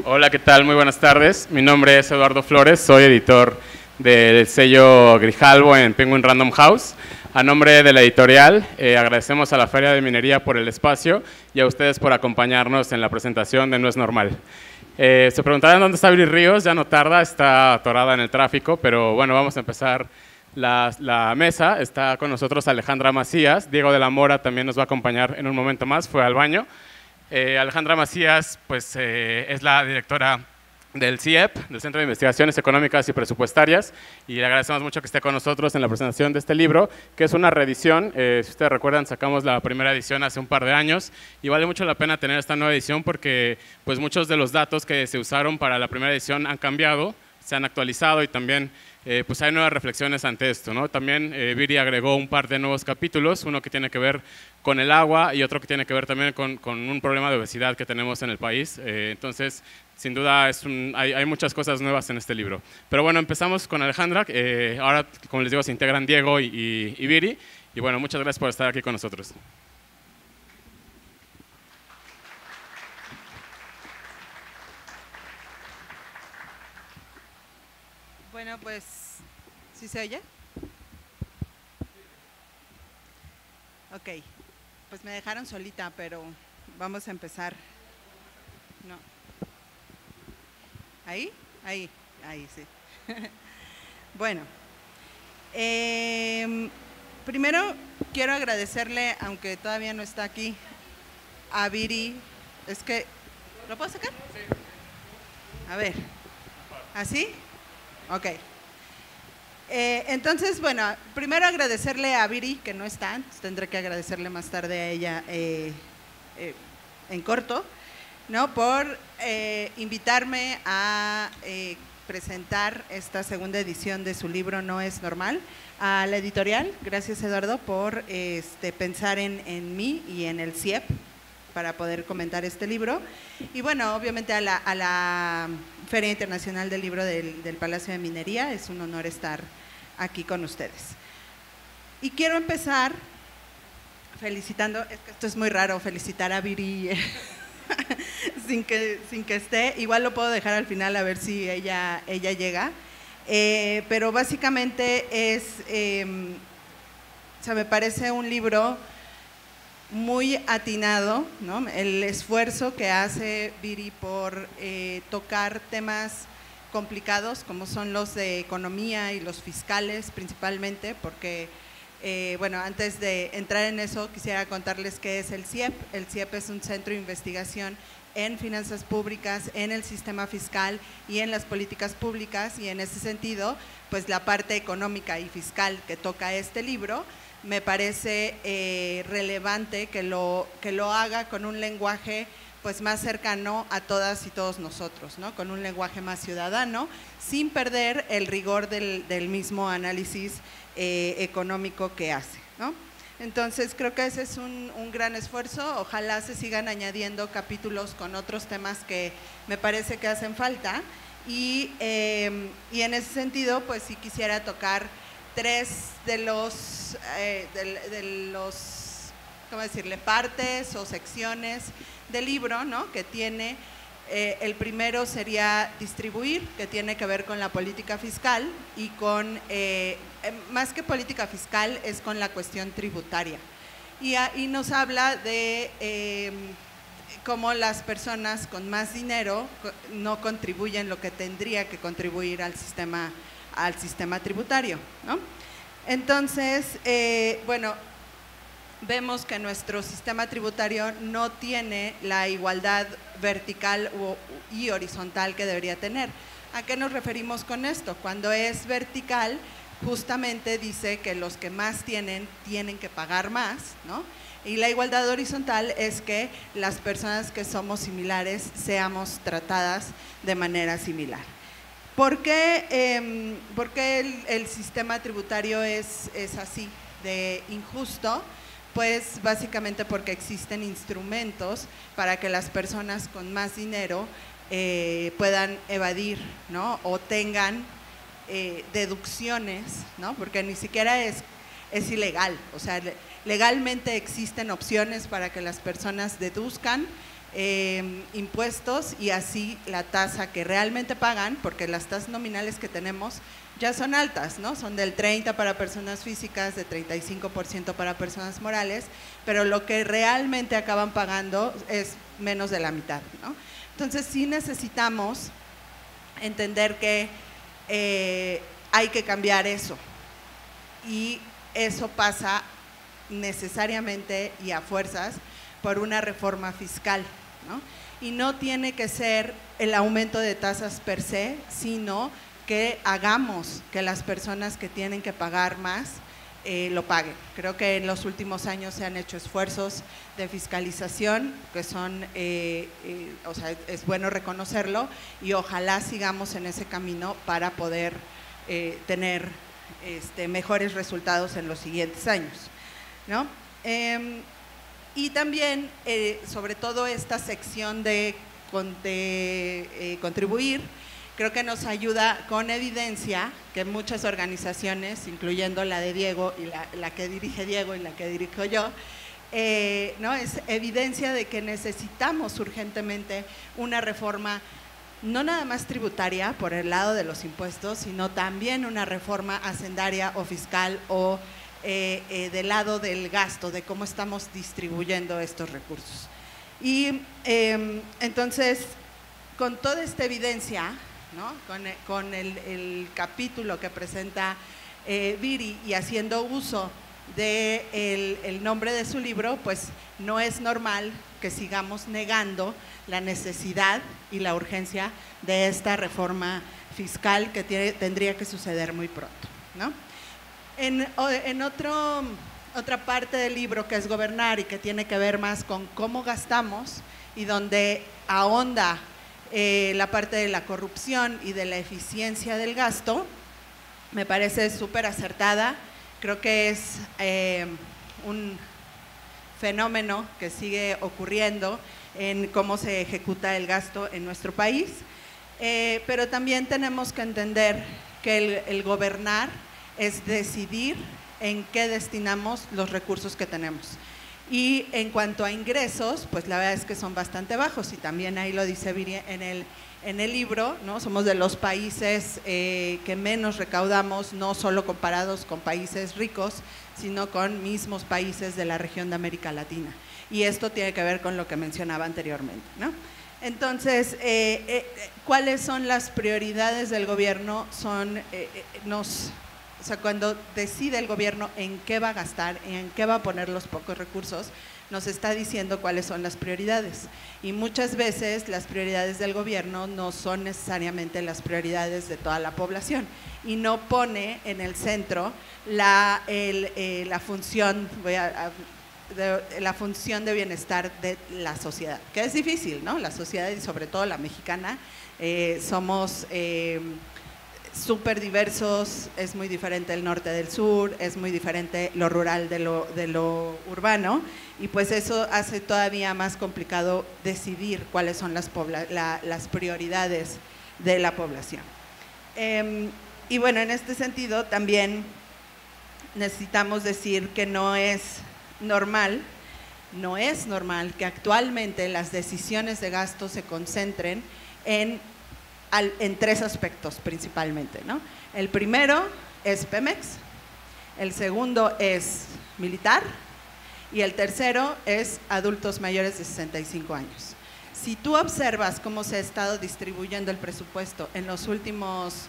Hola, ¿qué tal? Muy buenas tardes. Mi nombre es Eduardo Flores, soy editor del sello Grijalvo en Penguin Random House. A nombre de la editorial, agradecemos a la Feria de Minería por el espacio y a ustedes por acompañarnos en la presentación de No es Normal. Se preguntarán dónde está Viri Ríos, ya no tarda, está atorada en el tráfico, pero bueno, vamos a empezar la mesa. Está con nosotros Alejandra Macías, Diego de la Mora también nos va a acompañar en un momento más, fue al baño. Alejandra Macías pues, es la directora del CIEP, del Centro de Investigaciones Económicas y Presupuestarias, y le agradecemos mucho que esté con nosotros en la presentación de este libro, que es una reedición. Si ustedes recuerdan, sacamos la primera edición hace un par de años y vale mucho la pena tener esta nueva edición porque pues, muchos de los datos que se usaron para la primera edición han cambiado, se han actualizado y también pues hay nuevas reflexiones ante esto, ¿no? También Viri agregó un par de nuevos capítulos, uno que tiene que ver con el agua y otro que tiene que ver también con un problema de obesidad que tenemos en el país. Entonces, sin duda, hay muchas cosas nuevas en este libro. Pero bueno, empezamos con Alejandra. Ahora, como les digo, se integran Diego y Viri. Y bueno, muchas gracias por estar aquí con nosotros. Bueno, pues, ¿sí se oye? Ok, pues me dejaron solita, pero vamos a empezar. No. ¿Ahí? Ahí, sí. Bueno, primero quiero agradecerle, aunque todavía no está aquí, a Viri. Es que, ¿lo puedo sacar? Sí. A ver, ¿así? Ok. Entonces, bueno, primero agradecerle a Viri, que no está, tendré que agradecerle más tarde a ella en corto, ¿no? Por invitarme a presentar esta segunda edición de su libro No es Normal a la editorial. Gracias, Eduardo, por pensar en mí y en el CIEP para poder comentar este libro. Y bueno, obviamente a la Feria Internacional del Libro del Palacio de Minería, es un honor estar aquí con ustedes. Y quiero empezar felicitando, es que esto es muy raro, felicitar a Viri sin que esté, igual lo puedo dejar al final a ver si ella llega, pero básicamente me parece un libro muy atinado, ¿no? El esfuerzo que hace Viri por tocar temas complicados como son los de economía y los fiscales principalmente, porque bueno, antes de entrar en eso quisiera contarles qué es el CIEP. El CIEP es un centro de investigación en finanzas públicas, en el sistema fiscal y en las políticas públicas, y en ese sentido, pues la parte económica y fiscal que toca este libro me parece relevante que lo haga con un lenguaje pues más cercano a todas y todos nosotros, ¿no? Con un lenguaje más ciudadano, sin perder el rigor del mismo análisis económico que hace, ¿no? Entonces creo que ese es un gran esfuerzo. Ojalá se sigan añadiendo capítulos con otros temas que me parece que hacen falta, y en ese sentido pues sí quisiera tocar tres de los ¿cómo decirle?, partes o secciones del libro, ¿no?, que tiene. El primero sería distribuir, que tiene que ver con la política fiscal y con, más que política fiscal, es con la cuestión tributaria. Y nos habla de cómo las personas con más dinero no contribuyen lo que tendría que contribuir al sistema tributario, ¿no? Entonces, bueno, vemos que nuestro sistema tributario no tiene la igualdad vertical y horizontal que debería tener. ¿A qué nos referimos con esto? Cuando es vertical, justamente dice que los que más tienen que pagar más, ¿no? Y la igualdad horizontal es que las personas que somos similares seamos tratadas de manera similar. ¿Por qué el sistema tributario es así de injusto? Pues básicamente porque existen instrumentos para que las personas con más dinero puedan evadir, ¿no?, o tengan deducciones, ¿no?, porque ni siquiera es ilegal. O sea, legalmente existen opciones para que las personas deduzcan impuestos y así la tasa que realmente pagan, porque las tasas nominales que tenemos ya son altas, ¿no? Son del 30% para personas físicas, de 35% para personas morales, pero lo que realmente acaban pagando es menos de la mitad, ¿no? Entonces sí necesitamos entender que hay que cambiar eso, y eso pasa necesariamente y a fuerzas por una reforma fiscal, ¿no? Y no tiene que ser el aumento de tasas per se, sino que hagamos que las personas que tienen que pagar más lo paguen. Creo que en los últimos años se han hecho esfuerzos de fiscalización que son, o sea, es bueno reconocerlo, y ojalá sigamos en ese camino para poder tener mejores resultados en los siguientes años, ¿no? Y también, sobre todo esta sección de contribuir, creo que nos ayuda con evidencia que muchas organizaciones, incluyendo la de Diego y la que dirige Diego y la que dirijo yo, ¿no? Es evidencia de que necesitamos urgentemente una reforma, no nada más tributaria por el lado de los impuestos, sino también una reforma hacendaria o fiscal o del lado del gasto, de cómo estamos distribuyendo estos recursos. Y entonces, con toda esta evidencia, ¿no? Con el capítulo que presenta Viri y haciendo uso del nombre de su libro, pues no es normal que sigamos negando la necesidad y la urgencia de esta reforma fiscal que tendría que suceder muy pronto, ¿no? En otra parte del libro, que es Gobernar y que tiene que ver más con cómo gastamos, y donde ahonda la parte de la corrupción y de la eficiencia del gasto, me parece súper acertada. Creo que es un fenómeno que sigue ocurriendo en cómo se ejecuta el gasto en nuestro país, pero también tenemos que entender que el gobernar es decidir en qué destinamos los recursos que tenemos. Y en cuanto a ingresos, pues la verdad es que son bastante bajos, y también ahí lo dice Viri en el libro, ¿no? Somos de los países que menos recaudamos, no solo comparados con países ricos, sino con mismos países de la región de América Latina. Y esto tiene que ver con lo que mencionaba anteriormente, ¿no? Entonces, ¿cuáles son las prioridades del gobierno? O sea, cuando decide el gobierno en qué va a gastar, en qué va a poner los pocos recursos, nos está diciendo cuáles son las prioridades. Y muchas veces las prioridades del gobierno no son necesariamente las prioridades de toda la población, y no pone en el centro la función de bienestar de la sociedad, que es difícil, ¿no? La sociedad, y sobre todo la mexicana, somos súper diversos, es muy diferente el norte del sur, es muy diferente lo rural de lo urbano, y pues eso hace todavía más complicado decidir cuáles son las prioridades de la población. Y bueno, en este sentido también necesitamos decir que no es normal que actualmente las decisiones de gasto se concentren en tres aspectos principalmente, ¿no? El primero es Pemex, el segundo es militar, y el tercero es adultos mayores de 65 años. Si tú observas cómo se ha estado distribuyendo el presupuesto en los últimos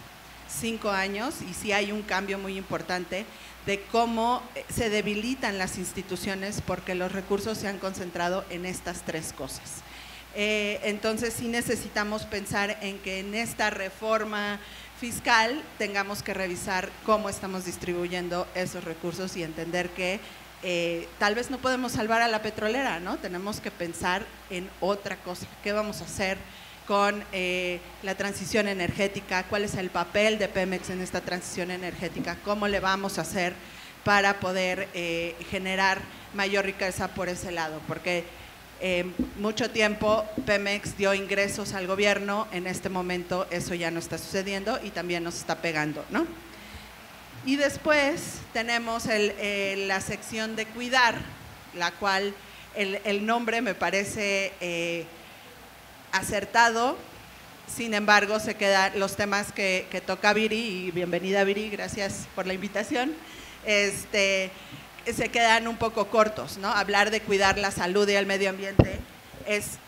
5 años, y sí hay un cambio muy importante de cómo se debilitan las instituciones porque los recursos se han concentrado en estas tres cosas. Entonces sí necesitamos pensar en que en esta reforma fiscal tengamos que revisar cómo estamos distribuyendo esos recursos y entender que tal vez no podemos salvar a la petrolera, ¿no? Tenemos que pensar en otra cosa. ¿Qué vamos a hacer con la transición energética? ¿Cuál es el papel de Pemex en esta transición energética? ¿Cómo le vamos a hacer para poder generar mayor riqueza por ese lado? Porque mucho tiempo Pemex dio ingresos al gobierno, en este momento eso ya no está sucediendo y también nos está pegando, ¿no? Y después tenemos la sección de cuidar, la cual el nombre me parece acertado. Sin embargo, se quedan los temas que toca Viri, y bienvenida Viri, gracias por la invitación, se quedan un poco cortos, ¿no? Hablar de cuidar la salud y el medio ambiente es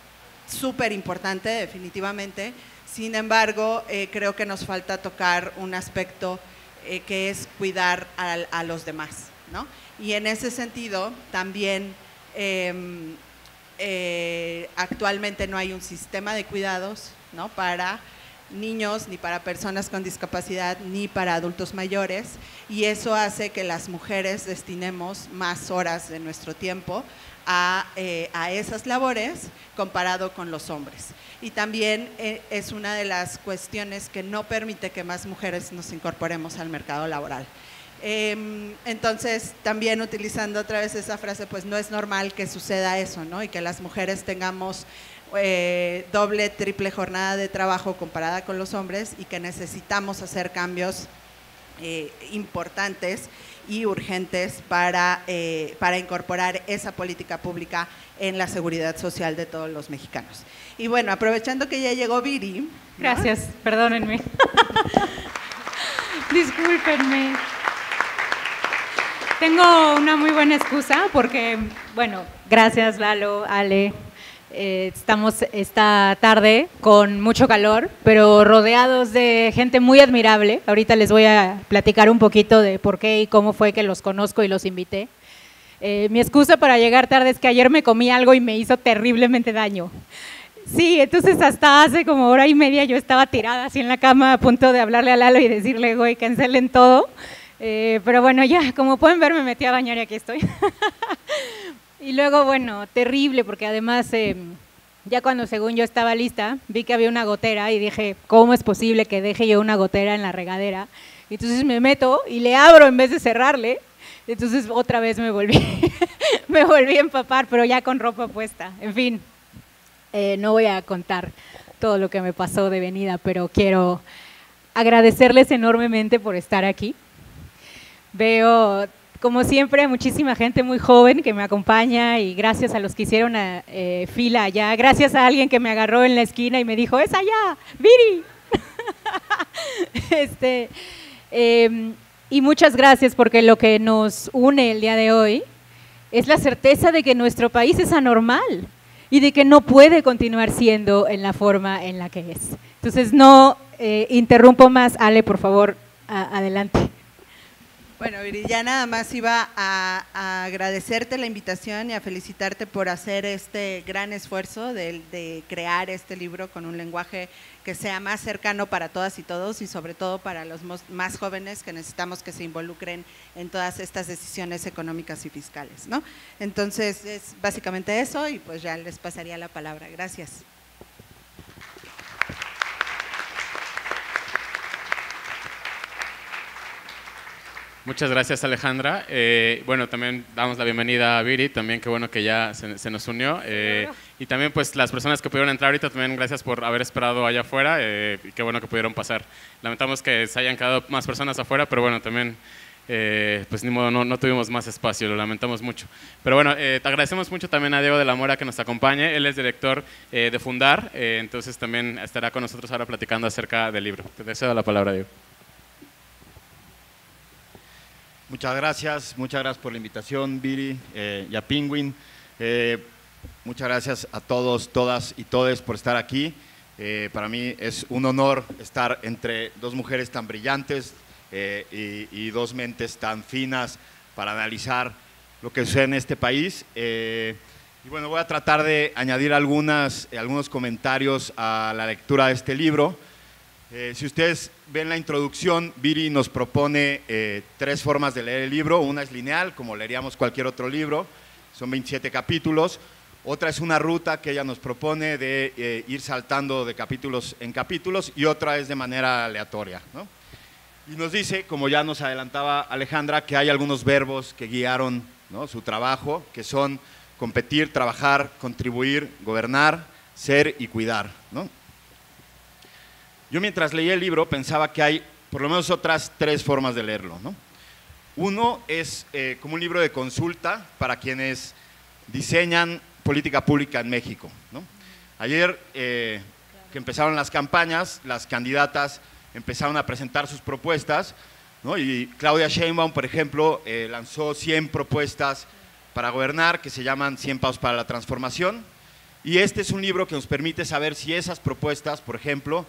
súper importante, definitivamente. Sin embargo, creo que nos falta tocar un aspecto que es cuidar a los demás, ¿no? Y en ese sentido, también actualmente no hay un sistema de cuidados, ¿no?, para niños, ni para personas con discapacidad, ni para adultos mayores, y eso hace que las mujeres destinemos más horas de nuestro tiempo a esas labores comparado con los hombres. Y también es una de las cuestiones que no permite que más mujeres nos incorporemos al mercado laboral. Entonces, también utilizando otra vez esa frase, pues no es normal que suceda eso, ¿no? Y que las mujeres tengamos doble, triple jornada de trabajo comparada con los hombres, y que necesitamos hacer cambios importantes y urgentes para incorporar esa política pública en la seguridad social de todos los mexicanos. Y bueno, aprovechando que ya llegó Viri, ¿no? Gracias, perdónenme. Discúlpenme. Tengo una muy buena excusa porque, bueno, gracias Lalo, Ale. Estamos esta tarde con mucho calor, pero rodeados de gente muy admirable. Ahorita les voy a platicar un poquito de por qué y cómo fue que los conozco y los invité. Mi excusa para llegar tarde es que ayer me comí algo y me hizo terriblemente daño. Sí, entonces hasta hace como hora y media yo estaba tirada así en la cama a punto de hablarle a Lalo y decirle, güey, cancelen todo. Pero bueno, ya, como pueden ver, me metí a bañar y aquí estoy. Y luego, bueno, terrible, porque además, ya cuando según yo estaba lista, vi que había una gotera y dije, ¿cómo es posible que deje yo una gotera en la regadera? Y entonces me meto y le abro en vez de cerrarle. Entonces otra vez me volví a empapar, pero ya con ropa puesta. En fin, no voy a contar todo lo que me pasó de venida, pero quiero agradecerles enormemente por estar aquí. Veo, como siempre, muchísima gente muy joven que me acompaña, y gracias a los que hicieron fila allá, gracias a alguien que me agarró en la esquina y me dijo, ¡es allá, Viri! Y muchas gracias, porque lo que nos une el día de hoy es la certeza de que nuestro país es anormal y de que no puede continuar siendo en la forma en la que es. Entonces no interrumpo más. Ale, por favor, adelante. Bueno, Viri, ya nada más iba a agradecerte la invitación y a felicitarte por hacer este gran esfuerzo de crear este libro con un lenguaje que sea más cercano para todas y todos, y sobre todo para los más jóvenes, que necesitamos que se involucren en todas estas decisiones económicas y fiscales, ¿no? Entonces, es básicamente eso, y pues ya les pasaría la palabra. Gracias. Muchas gracias, Alejandra. Bueno, también damos la bienvenida a Viri, también qué bueno que ya se nos unió. Y también pues las personas que pudieron entrar ahorita, también gracias por haber esperado allá afuera, y qué bueno que pudieron pasar. Lamentamos que se hayan quedado más personas afuera, pero bueno, también pues ni modo, no tuvimos más espacio, lo lamentamos mucho. Pero bueno, te agradecemos mucho también a Diego de la Mora que nos acompañe. Él es director de Fundar, entonces también estará con nosotros ahora platicando acerca del libro. Te cedo la palabra, Diego. Muchas gracias por la invitación, Viri y a Penguin. Muchas gracias a todos, todas y todes por estar aquí. Para mí es un honor estar entre dos mujeres tan brillantes y dos mentes tan finas para analizar lo que sucede en este país. Y bueno, voy a tratar de añadir algunos comentarios a la lectura de este libro. Si ustedes ven la introducción, Viri nos propone 3 formas de leer el libro. Una es lineal, como leeríamos cualquier otro libro, son 27 capítulos. Otra es una ruta que ella nos propone de ir saltando de capítulos en capítulos, y otra es de manera aleatoria, ¿no? Y nos dice, como ya nos adelantaba Alejandra, que hay algunos verbos que guiaron, ¿no?, su trabajo, que son competir, trabajar, contribuir, gobernar, ser y cuidar, ¿no? Yo mientras leía el libro pensaba que hay por lo menos otras 3 formas de leerlo, ¿no? Uno es como un libro de consulta para quienes diseñan política pública en México, ¿no? Ayer que empezaron las campañas, las candidatas empezaron a presentar sus propuestas, ¿no? Y Claudia Sheinbaum, por ejemplo, lanzó 100 propuestas para gobernar que se llaman 100 pasos para la transformación. Y este es un libro que nos permite saber si esas propuestas, por ejemplo,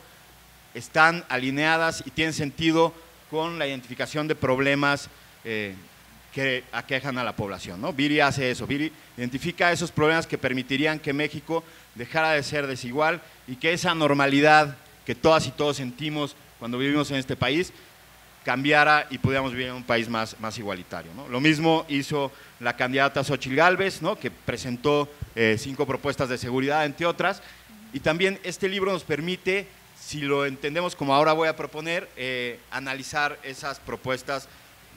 están alineadas y tienen sentido con la identificación de problemas que aquejan a la población, ¿no? Viri hace eso, Viri identifica esos problemas que permitirían que México dejara de ser desigual y que esa normalidad que todas y todos sentimos cuando vivimos en este país cambiara y pudiéramos vivir en un país más igualitario, ¿no? Lo mismo hizo la candidata Xóchitl Gálvez, ¿no? Que presentó 5 propuestas de seguridad, entre otras, y también este libro nos permite, si lo entendemos como ahora voy a proponer, analizar esas propuestas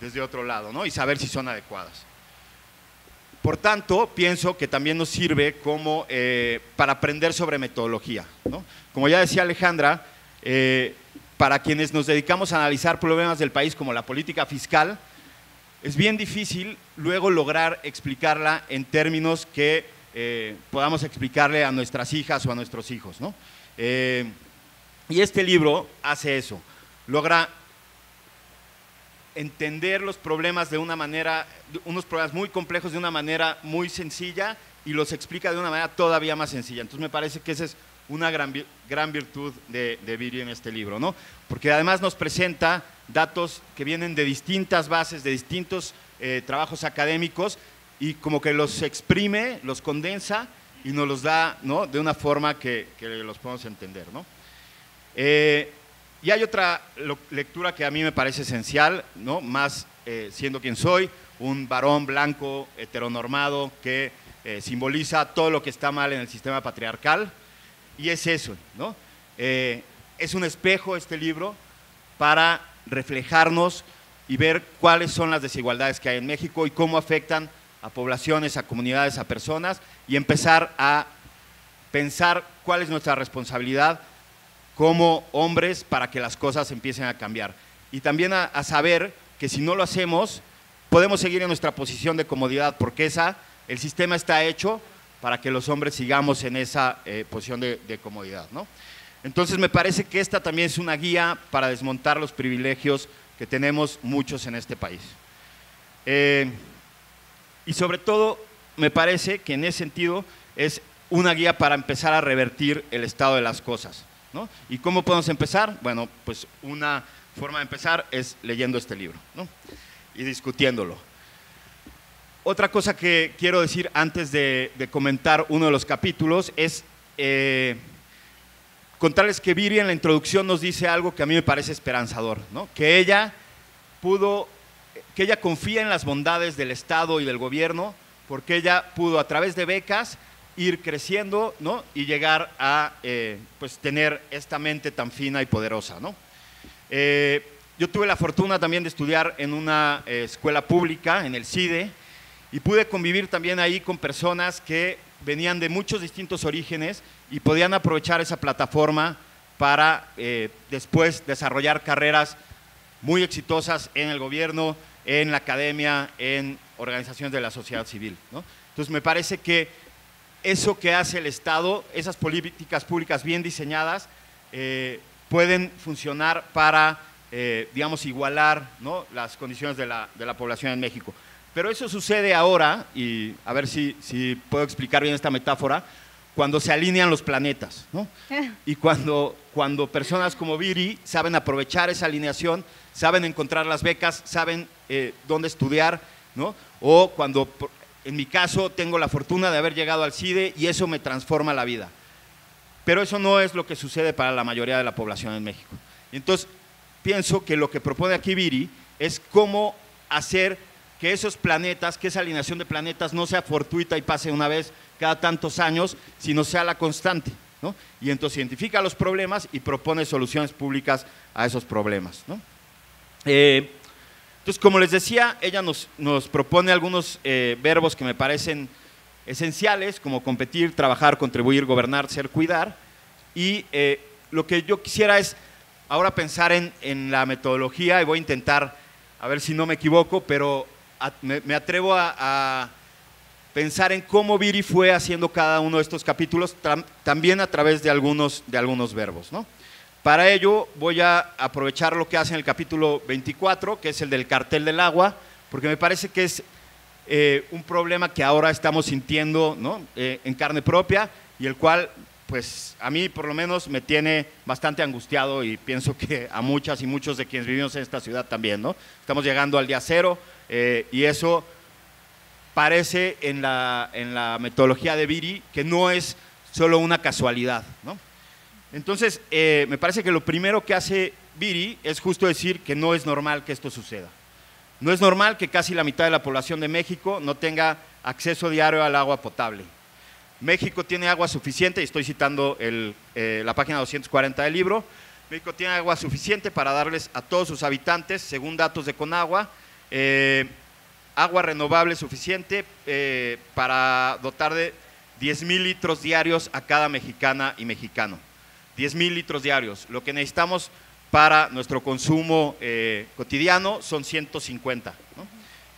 desde otro lado, ¿no? Y saber si son adecuadas. Por tanto, pienso que también nos sirve como para aprender sobre metodología, ¿no? Como ya decía Alejandra, para quienes nos dedicamos a analizar problemas del país como la política fiscal, es bien difícil luego lograr explicarla en términos que podamos explicarle a nuestras hijas o a nuestros hijos, ¿no? Y este libro hace eso, logra entender los problemas de una manera, unos problemas muy complejos de una manera muy sencilla y los explica de una manera todavía más sencilla. Entonces me parece que esa es una gran virtud de Viri en este libro, ¿no? Porque además nos presenta datos que vienen de distintas bases, de distintos trabajos académicos y como que los exprime, los condensa y nos los da, ¿no? De una forma que los podemos entender, ¿no? Y hay otra lectura que a mí me parece esencial, ¿no? Más siendo quien soy, un varón blanco, heteronormado, que simboliza todo lo que está mal en el sistema patriarcal, y es eso, ¿no? Es un espejo este libro para reflejarnos y ver cuáles son las desigualdades que hay en México y cómo afectan a poblaciones, a comunidades, a personas, y empezar a pensar cuál es nuestra responsabilidad como hombres para que las cosas empiecen a cambiar. Y también a saber que si no lo hacemos, podemos seguir en nuestra posición de comodidad, porque el sistema está hecho para que los hombres sigamos en esa posición de comodidad, ¿no? Entonces me parece que esta también es una guía para desmontar los privilegios que tenemos muchos en este país. Y sobre todo me parece que en ese sentido es una guía para empezar a revertir el estado de las cosas, ¿no? ¿Y cómo podemos empezar? Bueno, pues una forma de empezar es leyendo este libro, ¿no? Y discutiéndolo. Otra cosa que quiero decir antes de comentar uno de los capítulos es contarles que Viri en la introducción nos dice algo que a mí me parece esperanzador, ¿no? Que ella confía en las bondades del Estado y del gobierno, porque ella pudo a través de becas ir creciendo, ¿no? Y llegar a pues tener esta mente tan fina y poderosa, ¿no? Yo tuve la fortuna también de estudiar en una escuela pública, en el CIDE, y pude convivir también ahí con personas que venían de muchos distintos orígenes y podían aprovechar esa plataforma para después desarrollar carreras muy exitosas en el gobierno, en la academia, en organizaciones de la sociedad civil, ¿no? Entonces me parece que eso que hace el Estado, esas políticas públicas bien diseñadas, pueden funcionar para, digamos, igualar, ¿no? Las condiciones de la población en México. Pero eso sucede ahora, y a ver si puedo explicar bien esta metáfora, cuando se alinean los planetas, ¿no? Y cuando personas como Viri saben aprovechar esa alineación, saben encontrar las becas, saben dónde estudiar, ¿no? O cuando, en mi caso, tengo la fortuna de haber llegado al CIDE y eso me transforma la vida. Pero eso no es lo que sucede para la mayoría de la población en México. Y entonces, pienso que lo que propone aquí Viri es cómo hacer que esos planetas, que esa alineación de planetas no sea fortuita y pase una vez cada tantos años, sino sea la constante, ¿no? Y entonces identifica los problemas y propone soluciones públicas a esos problemas, ¿no? Entonces, como les decía, ella nos propone algunos verbos que me parecen esenciales, como competir, trabajar, contribuir, gobernar, ser, cuidar, y lo que yo quisiera es ahora pensar en la metodología, y voy a intentar, a ver si no me equivoco, pero me atrevo a pensar en cómo Viri fue haciendo cada uno de estos capítulos, también a través de algunos verbos, ¿no? Para ello voy a aprovechar lo que hace en el capítulo 24, que es el del cartel del agua, porque me parece que es un problema que ahora estamos sintiendo, ¿no? En carne propia, y el cual, pues a mí por lo menos me tiene bastante angustiado, y pienso que a muchas y muchos de quienes vivimos en esta ciudad también, ¿no? Estamos llegando al día cero, y eso parece en la metodología de Viri que no es solo una casualidad, ¿no? Entonces, me parece que lo primero que hace Viri es justo decir que no es normal que esto suceda. No es normal que casi la mitad de la población de México no tenga acceso diario al agua potable. México tiene agua suficiente, y estoy citando la página 240 del libro. México tiene agua suficiente para darles a todos sus habitantes, según datos de Conagua, agua renovable suficiente para dotar de 10,000 litros diarios a cada mexicana y mexicano. 10,000 litros diarios. Lo que necesitamos para nuestro consumo cotidiano son 150, ¿no?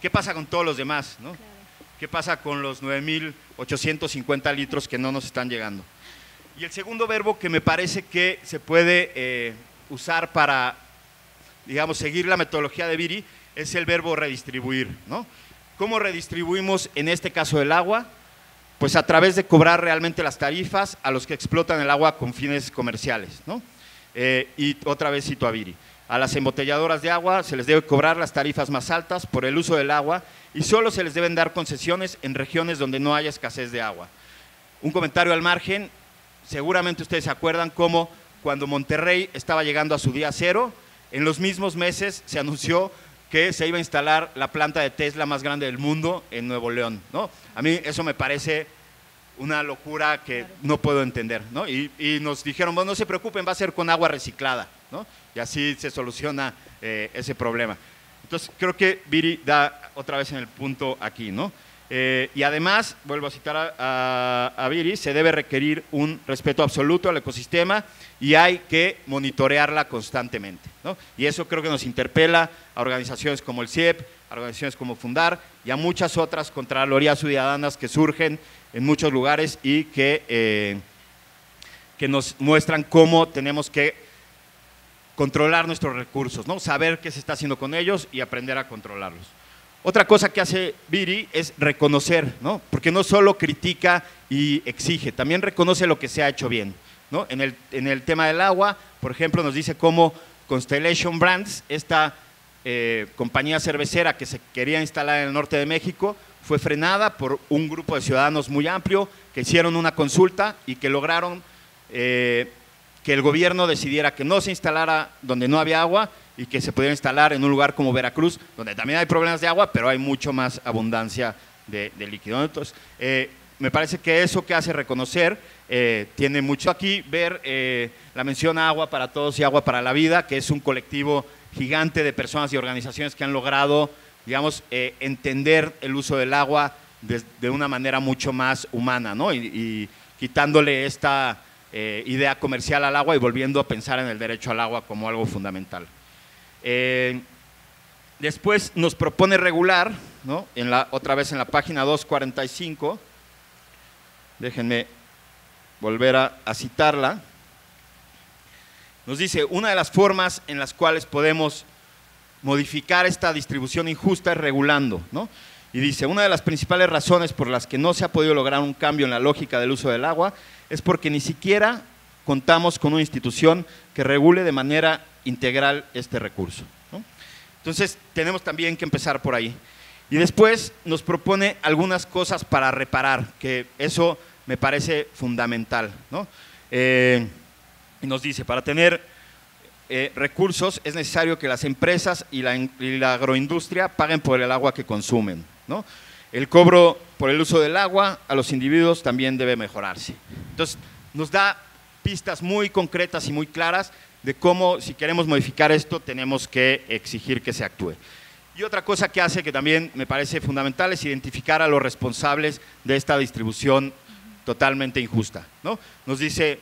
¿Qué pasa con todos los demás, ¿no? Claro. ¿Qué pasa con los 9,850 litros que no nos están llegando? Y el segundo verbo que me parece que se puede usar para, digamos, seguir la metodología de Viri es el verbo redistribuir, ¿no? ¿Cómo redistribuimos en este caso el agua? Pues a través de cobrar realmente las tarifas a los que explotan el agua con fines comerciales, ¿no? Y otra vez cito a Viri. A las embotelladoras de agua se les debe cobrar las tarifas más altas por el uso del agua, y solo se les deben dar concesiones en regiones donde no haya escasez de agua. Un comentario al margen: seguramente ustedes se acuerdan cómo cuando Monterrey estaba llegando a su día cero, en los mismos meses se anunció que se iba a instalar la planta de Tesla más grande del mundo en Nuevo León, ¿no? A mí eso me parece una locura que no puedo entender, ¿no? Y nos dijeron, bueno, no se preocupen, va a ser con agua reciclada, ¿no? Y así se soluciona ese problema. Entonces, creo que Viri da otra vez en el punto aquí, ¿no? Y además, vuelvo a citar a Viri, se debe requerir un respeto absoluto al ecosistema y hay que monitorearla constantemente, ¿no? Y eso creo que nos interpela a organizaciones como el CIEP, a organizaciones como Fundar y a muchas otras contralorías ciudadanas que surgen en muchos lugares y que nos muestran cómo tenemos que controlar nuestros recursos, ¿no? Saber qué se está haciendo con ellos y aprender a controlarlos. Otra cosa que hace Viri es reconocer, ¿no? Porque no solo critica y exige, también reconoce lo que se ha hecho bien, ¿no? En el tema del agua, por ejemplo, nos dice cómo Constellation Brands, esta compañía cervecera que se quería instalar en el norte de México, fue frenada por un grupo de ciudadanos muy amplio que hicieron una consulta y que lograron que el gobierno decidiera que no se instalara donde no había agua y que se pudiera instalar en un lugar como Veracruz, donde también hay problemas de agua, pero hay mucho más abundancia de líquido. Entonces, me parece que eso que hace reconocer tiene mucho. Aquí ver la mención a Agua para Todos y Agua para la Vida, que es un colectivo gigante de personas y organizaciones que han logrado, digamos, entender el uso del agua de una manera mucho más humana, ¿no? Y quitándole esta idea comercial al agua y volviendo a pensar en el derecho al agua como algo fundamental. Después nos propone regular, ¿no? Otra vez en la página 245, déjenme volver a citarla. Nos dice, una de las formas en las cuales podemos modificar esta distribución injusta es regulando, ¿no? Y dice, una de las principales razones por las que no se ha podido lograr un cambio en la lógica del uso del agua es porque ni siquiera contamos con una institución que regule de manera integral este recurso, ¿no? Entonces, tenemos también que empezar por ahí. Y después nos propone algunas cosas para reparar, que eso me parece fundamental, ¿no? Nos dice, para tener recursos es necesario que las empresas y la agroindustria paguen por el agua que consumen, ¿no? El cobro por el uso del agua a los individuos también debe mejorarse. Entonces, nos da pistas muy concretas y muy claras de cómo, si queremos modificar esto, tenemos que exigir que se actúe. Y otra cosa que hace, que también me parece fundamental, es identificar a los responsables de esta distribución totalmente injusta, ¿no? Nos dice,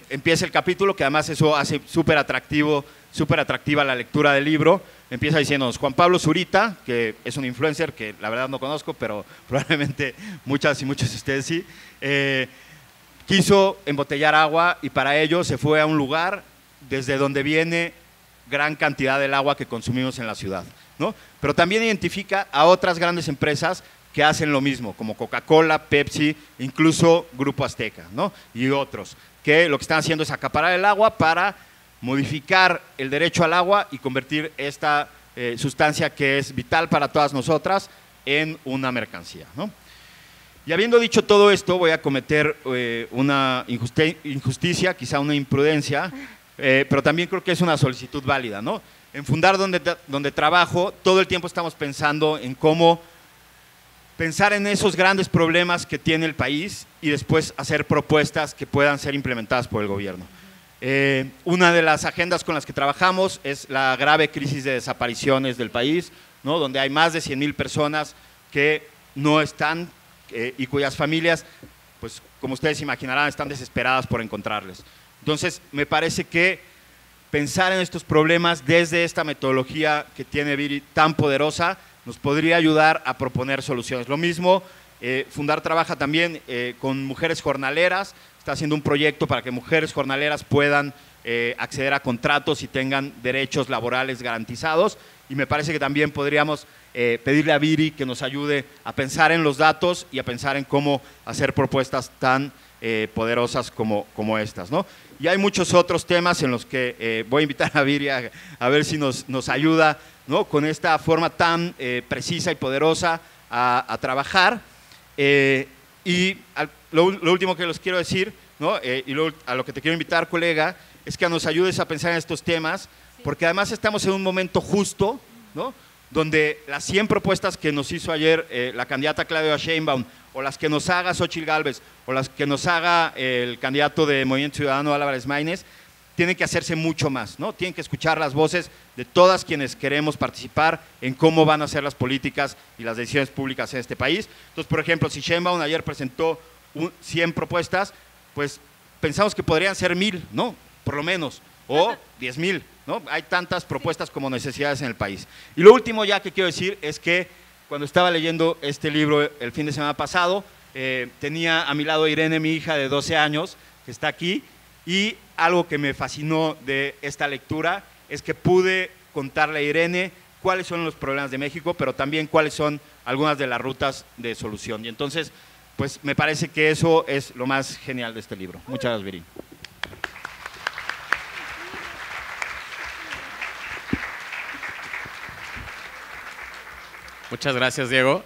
empieza el capítulo, que además eso hace súper atractiva la lectura del libro, empieza diciéndonos: Juan Pablo Zurita, que es un influencer que la verdad no conozco, pero probablemente muchas y muchos de ustedes sí, quiso embotellar agua y para ello se fue a un lugar desde donde viene gran cantidad del agua que consumimos en la ciudad, ¿no? Pero también identifica a otras grandes empresas que hacen lo mismo, como Coca-Cola, Pepsi, incluso Grupo Azteca, ¿no? Y otros, que lo que están haciendo es acaparar el agua para modificar el derecho al agua y convertir esta sustancia que es vital para todas nosotras en una mercancía, ¿no? Y habiendo dicho todo esto, voy a cometer una injusticia, quizá una imprudencia, pero también creo que es una solicitud válida, ¿no? En Fundar donde trabajo, todo el tiempo estamos pensando en cómo pensar en esos grandes problemas que tiene el país y después hacer propuestas que puedan ser implementadas por el gobierno. Una de las agendas con las que trabajamos es la grave crisis de desapariciones del país, ¿no? Donde hay más de 100,000 personas que no están y cuyas familias, pues como ustedes imaginarán, están desesperadas por encontrarles. Entonces, me parece que pensar en estos problemas desde esta metodología que tiene Viri tan poderosa nos podría ayudar a proponer soluciones. Lo mismo, Fundar trabaja también con mujeres jornaleras, está haciendo un proyecto para que mujeres jornaleras puedan acceder a contratos y tengan derechos laborales garantizados, y me parece que también podríamos pedirle a Viri que nos ayude a pensar en los datos y a pensar en cómo hacer propuestas tan poderosas como estas, ¿no? Y hay muchos otros temas en los que voy a invitar a Viri a ver si nos ayuda, ¿no? Con esta forma tan precisa y poderosa a trabajar. Lo último que les quiero decir, ¿no? Y a lo que te quiero invitar, colega, es que nos ayudes a pensar en estos temas, porque además estamos en un momento justo, ¿no? Donde las 100 propuestas que nos hizo ayer la candidata Claudia Sheinbaum, o las que nos haga Xóchitl Gálvez, o las que nos haga el candidato de Movimiento Ciudadano Álvarez Maínez, tienen que hacerse mucho más, ¿no? Tienen que escuchar las voces de todas quienes queremos participar en cómo van a ser las políticas y las decisiones públicas en este país. Entonces, por ejemplo, si Sheinbaum ayer presentó 100 propuestas, pues pensamos que podrían ser 1,000, ¿no? Por lo menos, o 10,000, ¿no? Hay tantas propuestas como necesidades en el país. Y lo último ya que quiero decir es que cuando estaba leyendo este libro el fin de semana pasado, tenía a mi lado a Irene, mi hija de 12 años, que está aquí, y algo que me fascinó de esta lectura es que pude contarle a Irene cuáles son los problemas de México, pero también cuáles son algunas de las rutas de solución. Y entonces, pues me parece que eso es lo más genial de este libro. Muchas gracias, Viri. Muchas gracias, Diego.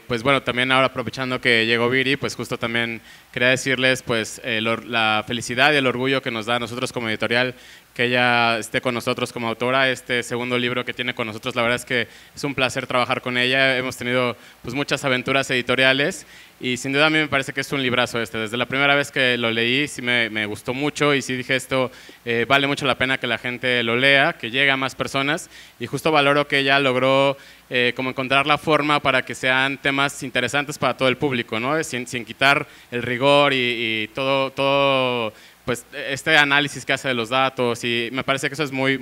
Pues bueno, también ahora aprovechando que llegó Viri, pues justo también quería decirles pues la felicidad y el orgullo que nos da a nosotros como editorial que ella esté con nosotros como autora. Este segundo libro que tiene con nosotros, la verdad es que es un placer trabajar con ella. Hemos tenido pues muchas aventuras editoriales y sin duda a mí me parece que es un librazo este. Desde la primera vez que lo leí sí me gustó mucho y sí dije esto vale mucho la pena que la gente lo lea, que llegue a más personas, y justo valoro que ella logró como encontrar la forma para que sean temas interesantes para todo el público, ¿no? Sin quitar el rigor y todo pues este análisis que hace de los datos, y me parece que eso es muy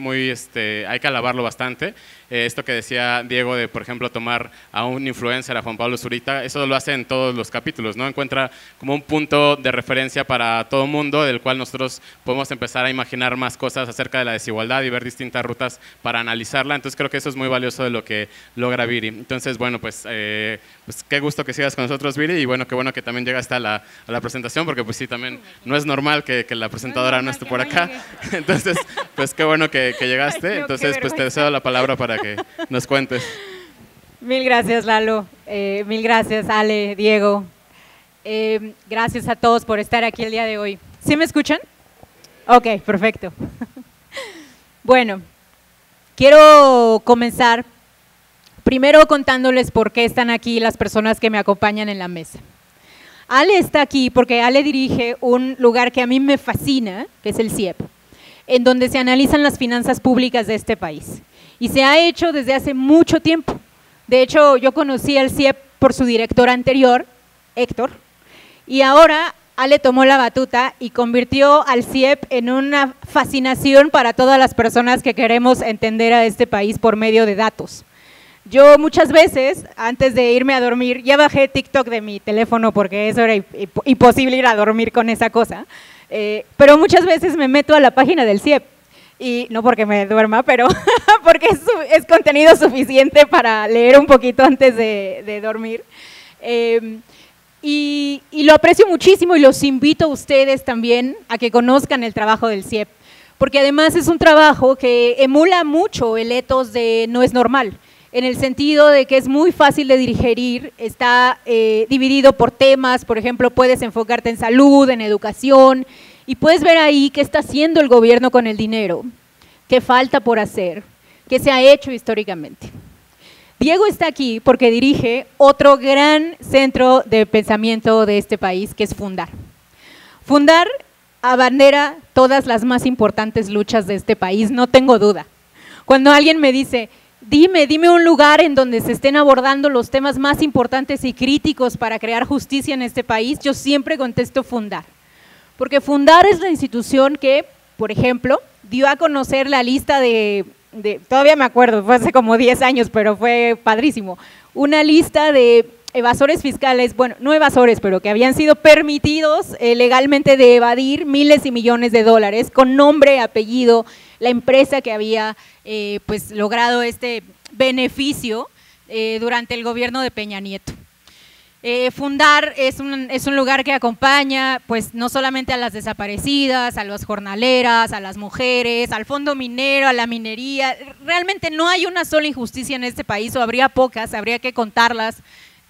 hay que alabarlo bastante. Esto que decía Diego de, por ejemplo, tomar a un influencer, a Juan Pablo Zurita, eso lo hace en todos los capítulos, ¿no? Encuentra como un punto de referencia para todo el mundo, del cual nosotros podemos empezar a imaginar más cosas acerca de la desigualdad y ver distintas rutas para analizarla. Entonces creo que eso es muy valioso de lo que logra Viri. Entonces, bueno, pues qué gusto que sigas con nosotros, Viri, y bueno que también llegaste a la presentación, porque pues sí, también no es normal que la presentadora no esté por acá. Entonces, pues qué bueno que llegaste. Entonces, pues te cedo la palabra para que nos cuentes. Mil gracias, Lalo. Mil gracias, Ale, Diego. Gracias a todos por estar aquí el día de hoy. ¿Sí me escuchan? Ok, perfecto. Bueno, quiero comenzar primero contándoles por qué están aquí las personas que me acompañan en la mesa. Ale está aquí porque Ale dirige un lugar que a mí me fascina, que es el CIEP, en donde se analizan las finanzas públicas de este país. Y se ha hecho desde hace mucho tiempo. De hecho, yo conocí al CIEP por su director anterior, Héctor, y ahora Ale tomó la batuta y convirtió al CIEP en una fascinación para todas las personas que queremos entender a este país por medio de datos. Yo muchas veces, antes de irme a dormir, ya bajé TikTok de mi teléfono porque eso era imposible ir a dormir con esa cosa, pero muchas veces me meto a la página del CIEP, y no porque me duerma, pero porque es contenido suficiente para leer un poquito antes de dormir. Y lo aprecio muchísimo y los invito a ustedes también a que conozcan el trabajo del CIEP, porque además es un trabajo que emula mucho el ethos de No es Normal, en el sentido de que es muy fácil de digerir, está dividido por temas, por ejemplo, puedes enfocarte en salud, en educación, y puedes ver ahí qué está haciendo el gobierno con el dinero, qué falta por hacer, qué se ha hecho históricamente. Diego está aquí porque dirige otro gran centro de pensamiento de este país, que es Fundar. Fundar abandera todas las más importantes luchas de este país, no tengo duda. Cuando alguien me dice, dime un lugar en donde se estén abordando los temas más importantes y críticos para crear justicia en este país, yo siempre contesto Fundar. Porque Fundar es la institución que, por ejemplo, dio a conocer la lista todavía me acuerdo, fue hace como 10 años, pero fue padrísimo, una lista de evasores fiscales, bueno, no evasores, pero que habían sido permitidos legalmente de evadir miles y millones de dólares, con nombre, apellido, la empresa que había pues logrado este beneficio durante el gobierno de Peña Nieto. Fundar es un lugar que acompaña pues no solamente a las desaparecidas, a las jornaleras, a las mujeres, al fondo minero, a la minería. Realmente no hay una sola injusticia en este país, o habría pocas, habría que contarlas,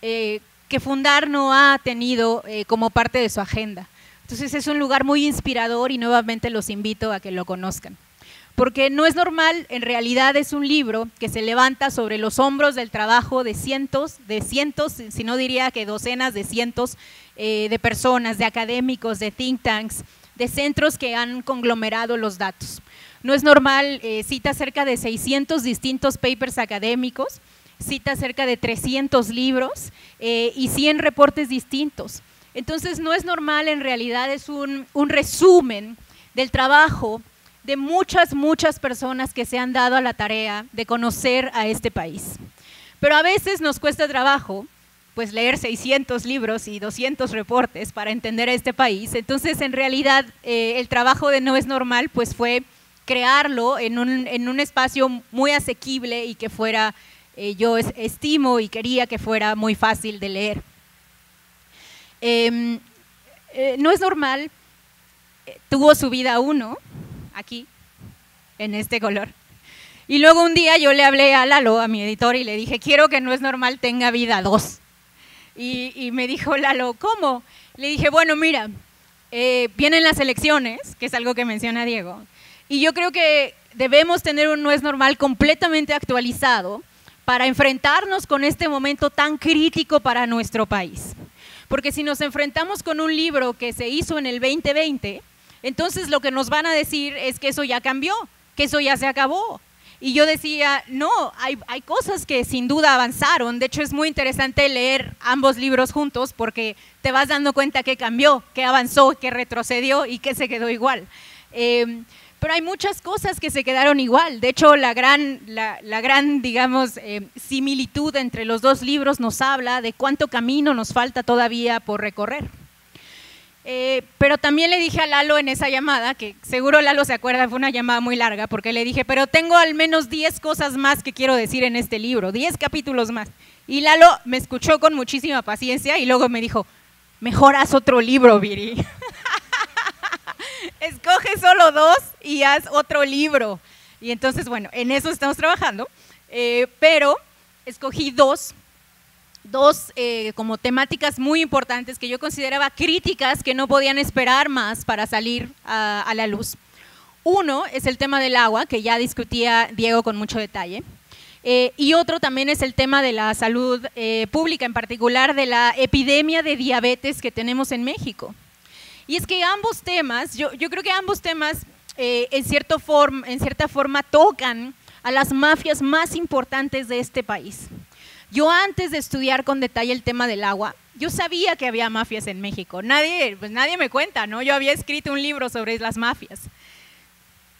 que Fundar no ha tenido como parte de su agenda. Entonces es un lugar muy inspirador y nuevamente los invito a que lo conozcan. Porque No es Normal, en realidad es un libro que se levanta sobre los hombros del trabajo de cientos, si no diría que docenas de cientos de personas, de académicos, de think tanks, de centros que han conglomerado los datos. No es Normal cita cerca de 600 distintos papers académicos, cita cerca de 300 libros y 100 reportes distintos. Entonces No es Normal en realidad es un resumen del trabajo de muchas personas que se han dado a la tarea de conocer a este país. Pero a veces nos cuesta trabajo pues leer 600 libros y 200 reportes para entender a este país. Entonces en realidad el trabajo de No es Normal pues fue crearlo en un espacio muy asequible y que fuera, yo estimo y quería que fuera muy fácil de leer. No es Normal tuvo su vida 1, aquí, en este color. Y luego un día yo le hablé a Lalo, a mi editor, y le dije, quiero que No es Normal tenga vida 2. Y me dijo Lalo, ¿cómo? Le dije, bueno, mira, vienen las elecciones, que es algo que menciona Diego, y yo creo que debemos tener un No es Normal completamente actualizado para enfrentarnos con este momento tan crítico para nuestro país. Porque si nos enfrentamos con un libro que se hizo en el 2020, entonces lo que nos van a decir es que eso ya cambió, que eso ya se acabó. Y yo decía, no, hay cosas que sin duda avanzaron. De hecho es muy interesante leer ambos libros juntos porque te vas dando cuenta que cambió, que avanzó, que retrocedió y que se quedó igual. Pero hay muchas cosas que se quedaron igual. De hecho la gran digamos, similitud entre los dos libros nos habla de cuánto camino nos falta todavía por recorrer. Pero también le dije a Lalo en esa llamada, que seguro Lalo se acuerda, fue una llamada muy larga, porque le dije, pero tengo al menos 10 cosas más que quiero decir en este libro, 10 capítulos más. Y Lalo me escuchó con muchísima paciencia y luego me dijo, mejor haz otro libro, Viri. Escoge solo 2 y haz otro libro. Y entonces, bueno, en eso estamos trabajando, pero escogí dos como temáticas muy importantes que yo consideraba críticas que no podían esperar más para salir a la luz. Uno es el tema del agua, que ya discutía Diego con mucho detalle, y otro también es el tema de la salud pública, en particular de la epidemia de diabetes que tenemos en México. Y es que ambos temas, yo creo que ambos temas en cierta forma tocan a las mafias más importantes de este país. Yo antes de estudiar con detalle el tema del agua, yo sabía que había mafias en México. Nadie me cuenta, ¿no? Yo había escrito un libro sobre las mafias.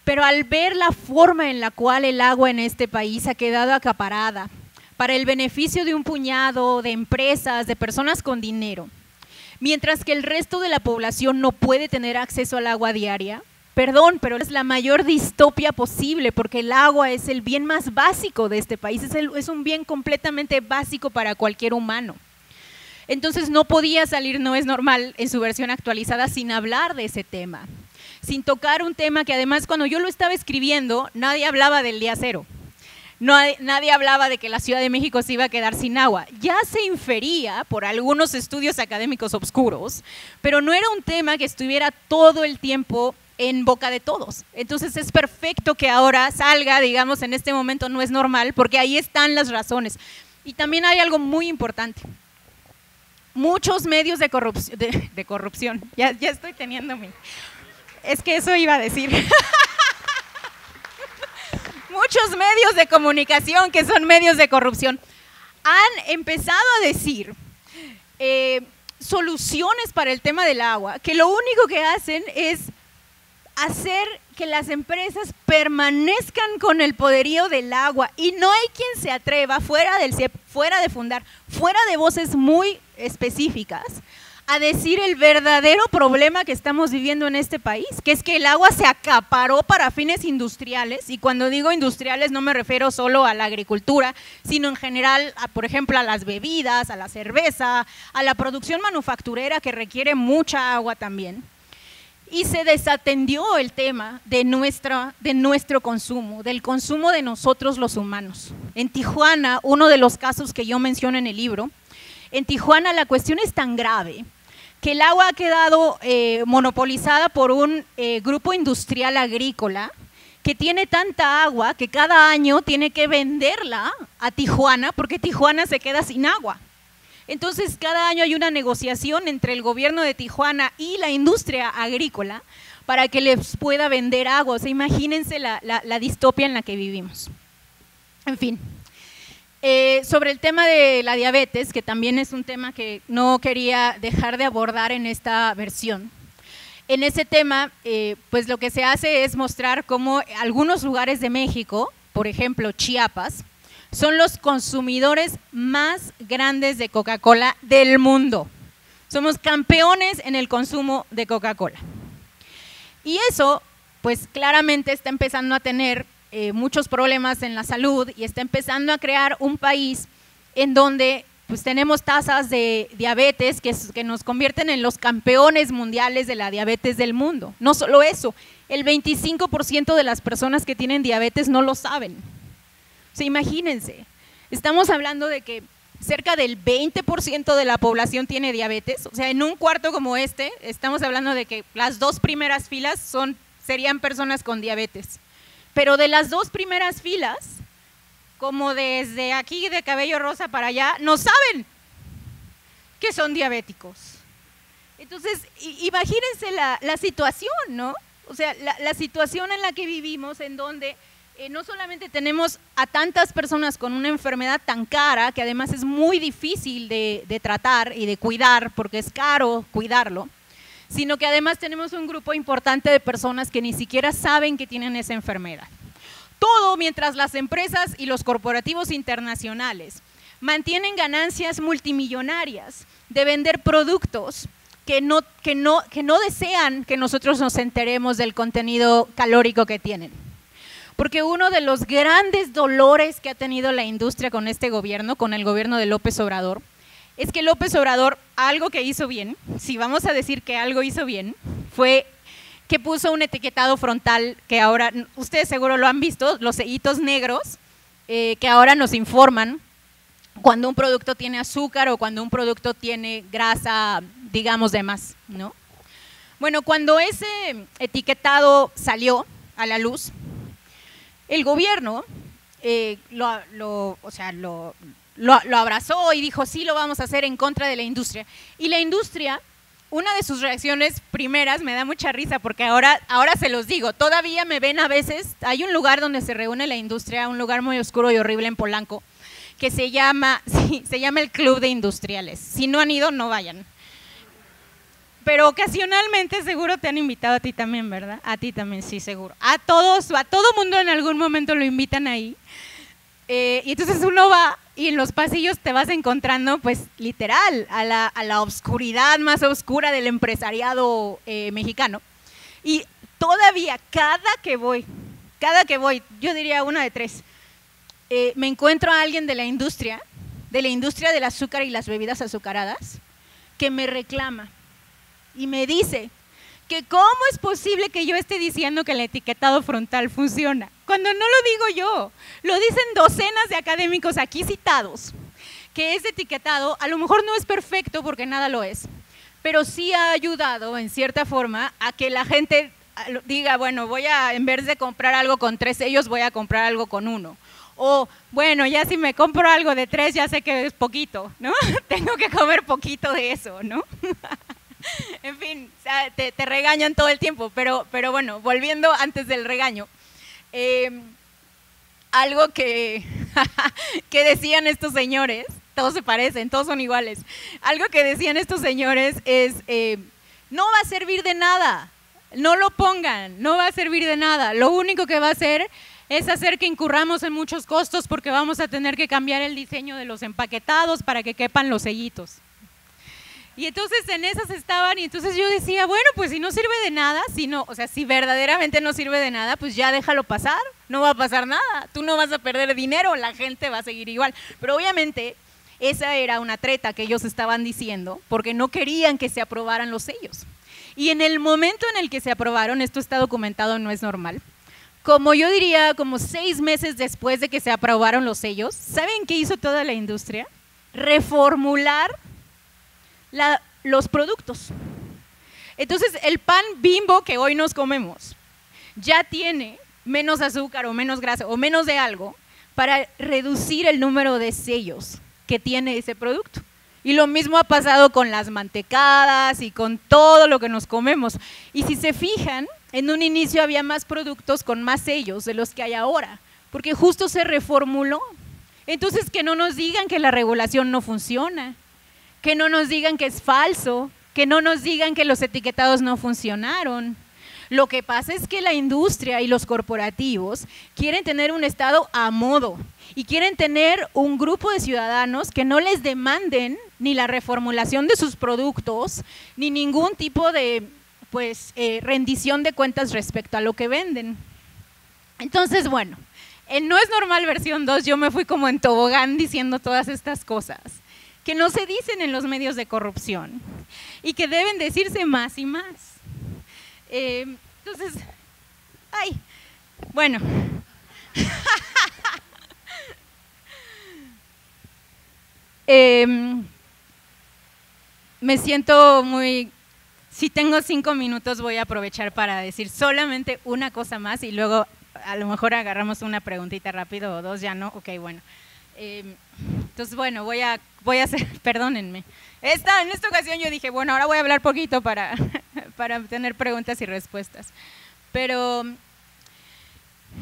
Pero al ver la forma en la cual el agua en este país ha quedado acaparada para el beneficio de un puñado de empresas, de personas con dinero, mientras que el resto de la población no puede tener acceso al agua diaria, perdón, pero es la mayor distopia posible, porque el agua es el bien más básico de este país, es un bien completamente básico para cualquier humano. Entonces no podía salir No es Normal en su versión actualizada sin hablar de ese tema, sin tocar un tema que además cuando yo lo estaba escribiendo nadie hablaba del día cero. Nadie hablaba de que la Ciudad de México se iba a quedar sin agua. Ya se infería por algunos estudios académicos obscuros, pero no era un tema que estuviera todo el tiempo en boca de todos. Entonces es perfecto que ahora salga, digamos, en este momento No es Normal, porque ahí están las razones. Y también hay algo muy importante. Muchos medios de corrupción, ya estoy teniendo es que eso iba a decir. Muchos medios de comunicación que son medios de corrupción han empezado a decir soluciones para el tema del agua, que lo único que hacen es hacer que las empresas permanezcan con el poderío del agua y no hay quien se atreva fuera del CIEP, fuera de Fundar, fuera de voces muy específicas a decir el verdadero problema que estamos viviendo en este país, que es que el agua se acaparó para fines industriales, y cuando digo industriales no me refiero solo a la agricultura, sino en general, por ejemplo, a las bebidas, a la cerveza, a la producción manufacturera que requiere mucha agua también. Y se desatendió el tema de nuestro consumo, del consumo de nosotros los humanos. En Tijuana, uno de los casos que yo menciono en el libro, en Tijuana la cuestión es tan grave que el agua ha quedado monopolizada por un grupo industrial agrícola que tiene tanta agua que cada año tiene que venderla a Tijuana porque Tijuana se queda sin agua. Entonces cada año hay una negociación entre el gobierno de Tijuana y la industria agrícola para que les pueda vender agua. O sea, imagínense la distopia en la que vivimos. En fin. Sobre el tema de la diabetes, que también es un tema que no quería dejar de abordar en esta versión. En ese tema, pues lo que se hace es mostrar cómo algunos lugares de México, por ejemplo Chiapas, son los consumidores más grandes de Coca-Cola del mundo. Somos campeones en el consumo de Coca-Cola. Y eso, pues claramente está empezando a tener muchos problemas en la salud y está empezando a crear un país en donde pues tenemos tasas de diabetes que nos convierten en los campeones mundiales de la diabetes del mundo. No solo eso, el 25% de las personas que tienen diabetes no lo saben. O sea, imagínense, estamos hablando de que cerca del 20% de la población tiene diabetes, o sea, en un cuarto como este, estamos hablando de que las 2 primeras filas serían personas con diabetes. Pero de las 2 primeras filas, como desde aquí de cabello rosa para allá, no saben que son diabéticos. Entonces, imagínense la situación, ¿no? O sea, la situación en la que vivimos, en donde no solamente tenemos a tantas personas con una enfermedad tan cara, que además es muy difícil de tratar y de cuidar, porque es caro cuidarlo, sino que además tenemos un grupo importante de personas que ni siquiera saben que tienen esa enfermedad. Todo mientras las empresas y los corporativos internacionales mantienen ganancias multimillonarias de vender productos que no desean que nosotros nos enteremos del contenido calórico que tienen. Porque uno de los grandes dolores que ha tenido la industria con este gobierno, con el gobierno de López Obrador, es que López Obrador, algo que hizo bien, si vamos a decir que algo hizo bien, fue que puso un etiquetado frontal que ahora, ustedes seguro lo han visto, los sellitos negros, que ahora nos informan cuando un producto tiene azúcar o cuando un producto tiene grasa, digamos, de más, ¿no? Bueno, cuando ese etiquetado salió a la luz, el gobierno lo abrazó y dijo, sí, lo vamos a hacer en contra de la industria. Y la industria, una de sus reacciones primeras, me da mucha risa porque ahora se los digo, todavía me ven a veces, hay un lugar donde se reúne la industria, un lugar muy oscuro y horrible en Polanco, que se llama el Club de Industriales. Si no han ido, no vayan. Pero ocasionalmente seguro te han invitado a ti también, ¿verdad? A ti también, sí, seguro. A todo mundo en algún momento lo invitan ahí. Y entonces uno va y en los pasillos te vas encontrando, pues, literal, a la oscuridad más oscura del empresariado mexicano. Y todavía, cada que voy, yo diría una de tres, me encuentro a alguien de la industria del azúcar y las bebidas azucaradas, que me reclama y me dice que cómo es posible que yo esté diciendo que el etiquetado frontal funciona, cuando no lo digo yo, lo dicen docenas de académicos aquí citados, que ese etiquetado a lo mejor no es perfecto porque nada lo es, pero sí ha ayudado en cierta forma a que la gente diga, bueno, en vez de comprar algo con 3 sellos, voy a comprar algo con 1. O, bueno, ya si me compro algo de 3, ya sé que es poquito, ¿no? Tengo que comer poquito de eso, ¿no? En fin, o sea, te regañan todo el tiempo, pero bueno, volviendo antes del regaño, algo que decían estos señores, todos se parecen, todos son iguales, algo que decían estos señores es, no va a servir de nada, no lo pongan, no va a servir de nada, lo único que va a hacer es hacer que incurramos en muchos costos porque vamos a tener que cambiar el diseño de los empaquetados para que quepan los sellitos. Y entonces en esas estaban y entonces yo decía, bueno, pues si no sirve de nada, si verdaderamente no sirve de nada, pues ya déjalo pasar, no va a pasar nada, tú no vas a perder dinero, la gente va a seguir igual. Pero obviamente esa era una treta que ellos estaban diciendo porque no querían que se aprobaran los sellos. Y en el momento en el que se aprobaron, esto está documentado, no es normal, como yo diría, como 6 meses después de que se aprobaron los sellos, ¿saben qué hizo toda la industria? Reformular los productos. Entonces el pan Bimbo que hoy nos comemos ya tiene menos azúcar o menos grasa o menos de algo para reducir el número de sellos que tiene ese producto. Y lo mismo ha pasado con las mantecadas y con todo lo que nos comemos. Y si se fijan, en un inicio había más productos con más sellos de los que hay ahora, porque justo se reformuló. Entonces que no nos digan que la regulación no funciona, que no nos digan que es falso, que no nos digan que los etiquetados no funcionaron. Lo que pasa es que la industria y los corporativos quieren tener un Estado a modo y quieren tener un grupo de ciudadanos que no les demanden ni la reformulación de sus productos, ni ningún tipo de rendición de cuentas respecto a lo que venden. Entonces, bueno, en No es Normal versión 2 yo me fui como en tobogán diciendo todas estas cosas que no se dicen en los medios de corrupción y que deben decirse más y más. Entonces, bueno. Me siento muy… Si tengo 5 minutos voy a aprovechar para decir solamente una cosa más y luego a lo mejor agarramos una preguntita rápido o 2, ya no, ok, bueno. Entonces, bueno, voy a hacer, perdónenme. En esta ocasión yo dije, bueno, ahora voy a hablar poquito para tener preguntas y respuestas. Pero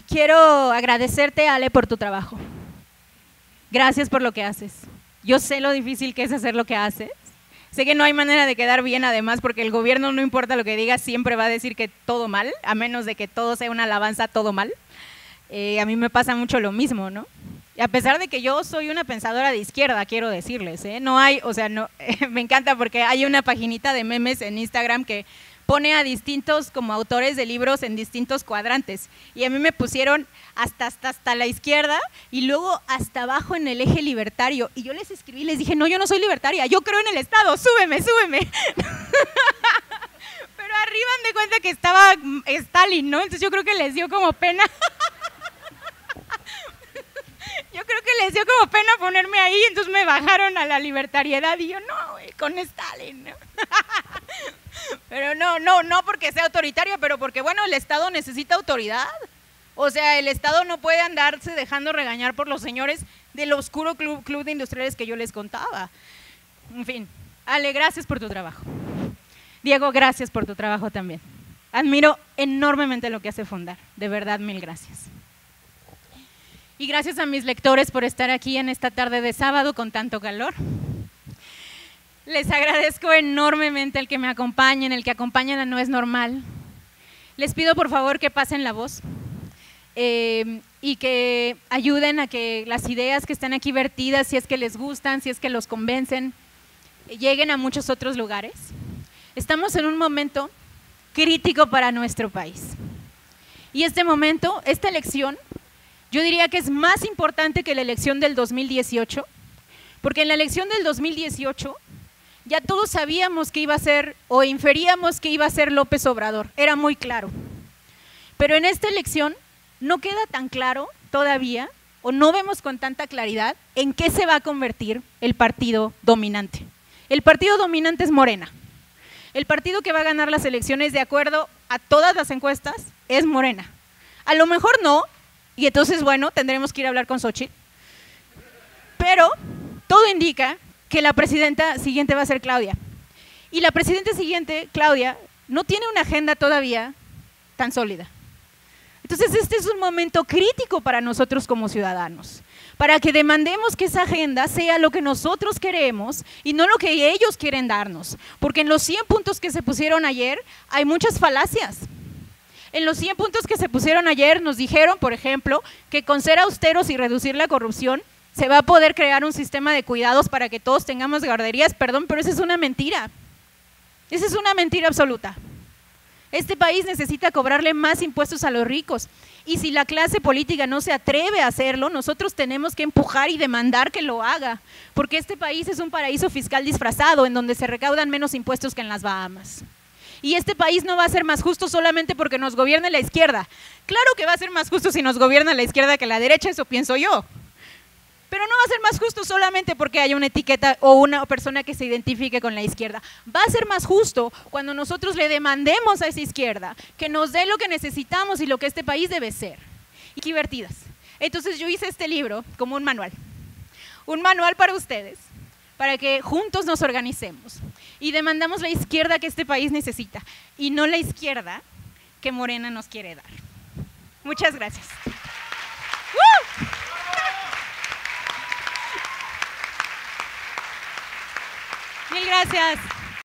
quiero agradecerte, Ale, por tu trabajo. Gracias por lo que haces. Yo sé lo difícil que es hacer lo que haces. Sé que no hay manera de quedar bien además porque el gobierno, no importa lo que diga, siempre va a decir que todo mal, a menos de que todo sea una alabanza, todo mal. A mí me pasa mucho lo mismo, ¿no? Y a pesar de que yo soy una pensadora de izquierda, quiero decirles, no hay, o sea, no, me encanta porque hay una paginita de memes en Instagram que pone a distintos como autores de libros en distintos cuadrantes y a mí me pusieron hasta la izquierda y luego hasta abajo en el eje libertario y yo les escribí, les dije, no, yo no soy libertaria, yo creo en el Estado, súbeme. Pero arriba de cuenta que estaba Stalin, ¿no? Entonces yo creo que les dio como pena. Yo creo que les dio como pena ponerme ahí, entonces me bajaron a la libertariedad y yo, no, güey, con Stalin, ¿no? Pero no porque sea autoritaria, pero porque, bueno, el Estado necesita autoridad. O sea, el Estado no puede andarse dejando regañar por los señores del oscuro club de industriales que yo les contaba. En fin, Ale, gracias por tu trabajo. Diego, gracias por tu trabajo también. Admiro enormemente lo que hace Fondar, de verdad, mil gracias. y gracias a mis lectores por estar aquí en esta tarde de sábado con tanto calor. Les agradezco enormemente el que me acompañen, el que acompañan a No es Normal. Les pido por favor que pasen la voz y que ayuden a que las ideas que están aquí vertidas, si es que les gustan, si es que los convencen, lleguen a muchos otros lugares. Estamos en un momento crítico para nuestro país. Y este momento, esta elección, yo diría que es más importante que la elección del 2018, porque en la elección del 2018 ya todos sabíamos que iba a ser, o inferíamos que iba a ser López Obrador, era muy claro. Pero en esta elección no queda tan claro todavía, o no vemos con tanta claridad, en qué se va a convertir el partido dominante. El partido dominante es Morena. El partido que va a ganar las elecciones, de acuerdo a todas las encuestas, es Morena. A lo mejor no, y entonces, bueno, tendremos que ir a hablar con Xochitl, pero todo indica que la presidenta siguiente va a ser Claudia. Y la presidenta siguiente, Claudia, no tiene una agenda todavía tan sólida. Entonces, este es un momento crítico para nosotros como ciudadanos, para que demandemos que esa agenda sea lo que nosotros queremos y no lo que ellos quieren darnos. Porque en los 100 puntos que se pusieron ayer hay muchas falacias. En los 100 puntos que se pusieron ayer nos dijeron, por ejemplo, que con ser austeros y reducir la corrupción se va a poder crear un sistema de cuidados para que todos tengamos guarderías. Perdón, pero esa es una mentira. Esa es una mentira absoluta. Este país necesita cobrarle más impuestos a los ricos y si la clase política no se atreve a hacerlo, nosotros tenemos que empujar y demandar que lo haga, porque este país es un paraíso fiscal disfrazado en donde se recaudan menos impuestos que en las Bahamas. Y este país no va a ser más justo solamente porque nos gobierne la izquierda. Claro que va a ser más justo si nos gobierna la izquierda que la derecha, eso pienso yo. Pero no va a ser más justo solamente porque haya una etiqueta o una persona que se identifique con la izquierda. Va a ser más justo cuando nosotros le demandemos a esa izquierda que nos dé lo que necesitamos y lo que este país debe ser. Y qué divertidas. Entonces yo hice este libro como un manual para ustedes, para que juntos nos organicemos y demandamos la izquierda que este país necesita y no la izquierda que Morena nos quiere dar. Muchas gracias. Mil gracias.